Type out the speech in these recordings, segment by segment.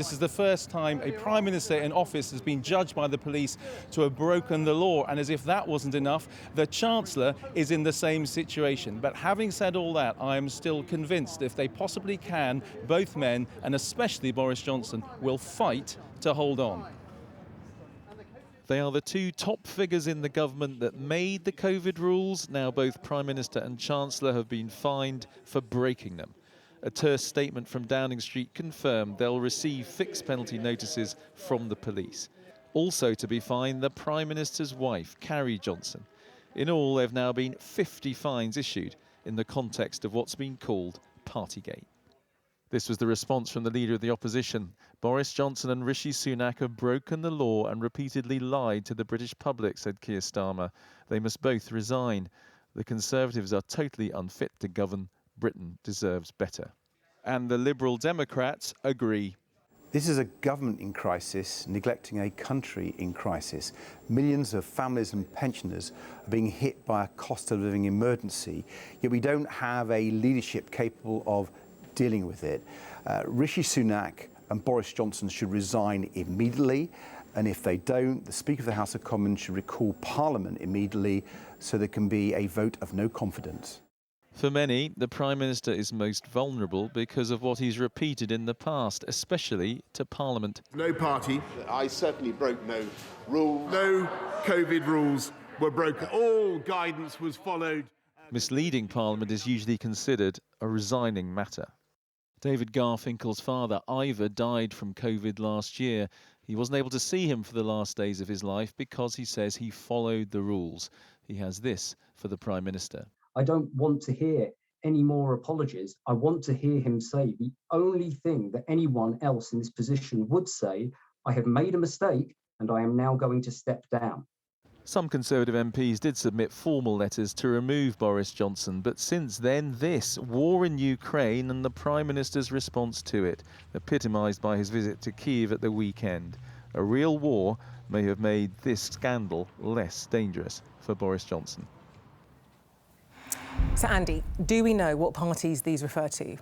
This is the first time a Prime Minister in office has been judged by the police to have broken the law, and as if that wasn't enough, the Chancellor is in the same situation. But having said all that, I am still convinced if they possibly can, both men, and especially Boris Johnson, will fight to hold on. They are the two top figures in the government that made the COVID rules. Now both Prime Minister and Chancellor have been fined for breaking them. A terse statement from Downing Street confirmed they'll receive fixed penalty notices from the police. Also to be fined, the Prime Minister's wife, Carrie Johnson. In all, there have now been 50 fines issued in the context of what's been called Partygate. This was the response from the leader of the opposition. Boris Johnson and Rishi Sunak have broken the law and repeatedly lied to the British public, said Keir Starmer. They must both resign. The Conservatives are totally unfit to govern. Britain deserves better. And the Liberal Democrats agree. This is a government in crisis, neglecting a country in crisis. Millions of families and pensioners are being hit by a cost of living emergency, yet we don't have a leadership capable of dealing with it. Rishi Sunak and Boris Johnson should resign immediately, and if they don't, the Speaker of the House of Commons should recall Parliament immediately so there can be a vote of no confidence. For many, the Prime Minister is most vulnerable because of what he's repeated in the past, especially to Parliament. No party. I certainly broke no rules. No COVID rules were broken. All guidance was followed. Misleading Parliament is usually considered a resigning matter. David Garfinkel's father, Ivor, died from COVID last year. He wasn't able to see him for the last days of his life because he says he followed the rules. He has this for the Prime Minister. I don't want to hear any more apologies. I want to hear him say the only thing that anyone else in this position would say: I have made a mistake and I am now going to step down. Some Conservative MPs did submit formal letters to remove Boris Johnson, but since then this, war in Ukraine and the Prime Minister's response to it, epitomised by his visit to Kyiv at the weekend. A real war may have made this scandal less dangerous for Boris Johnson. So Andy, do we know what parties these refer to?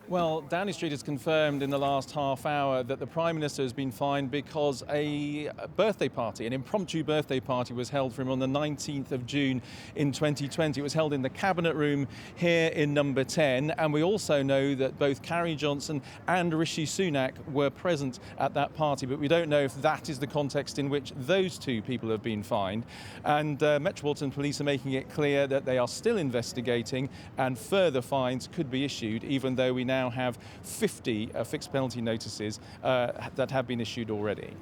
Well, Downing Street has confirmed in the last half hour that the Prime Minister has been fined because a birthday party, an impromptu birthday party, was held for him on the 19th of June in 2020. It was held in the Cabinet Room here in number 10. And we also know that both Carrie Johnson and Rishi Sunak were present at that party, but we don't know if that is the context in which those two people have been fined. And Metropolitan Police are making it clear that they are still investigating and further fines could be issued, even though we now have 50 fixed penalty notices that have been issued already.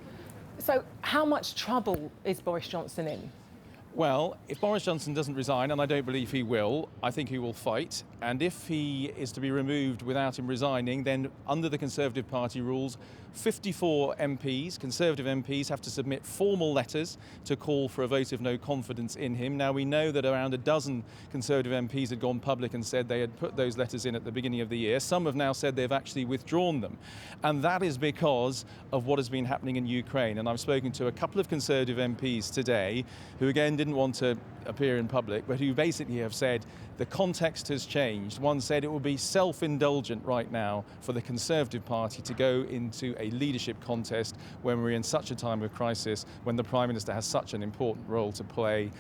So how much trouble is Boris Johnson in? Well, if Boris Johnson doesn't resign, and I don't believe he will, I think he will fight. And if he is to be removed without him resigning, then under the Conservative Party rules, 54 MPs, Conservative MPs, have to submit formal letters to call for a vote of no confidence in him. Now, we know that around a dozen Conservative MPs had gone public and said they had put those letters in at the beginning of the year. Some have now said they've actually withdrawn them. And that is because of what has been happening in Ukraine. And I've spoken to a couple of Conservative MPs today who, again, didn't want to appear in public, but who basically have said the context has changed. One said it would be self-indulgent right now for the Conservative Party to go into a leadership contest when we're in such a time of crisis, when the Prime Minister has such an important role to play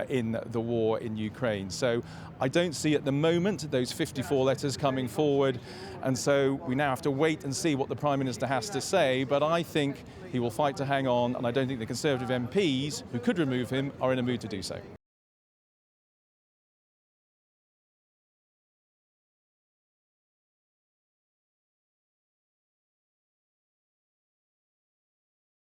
in the war in Ukraine. So I don't see at the moment those 54 letters coming forward, and so we now have to wait and see what the Prime Minister has to say, but I think he will fight to hang on, and I don't think the Conservative MPs who could remove him are in a mood to do so.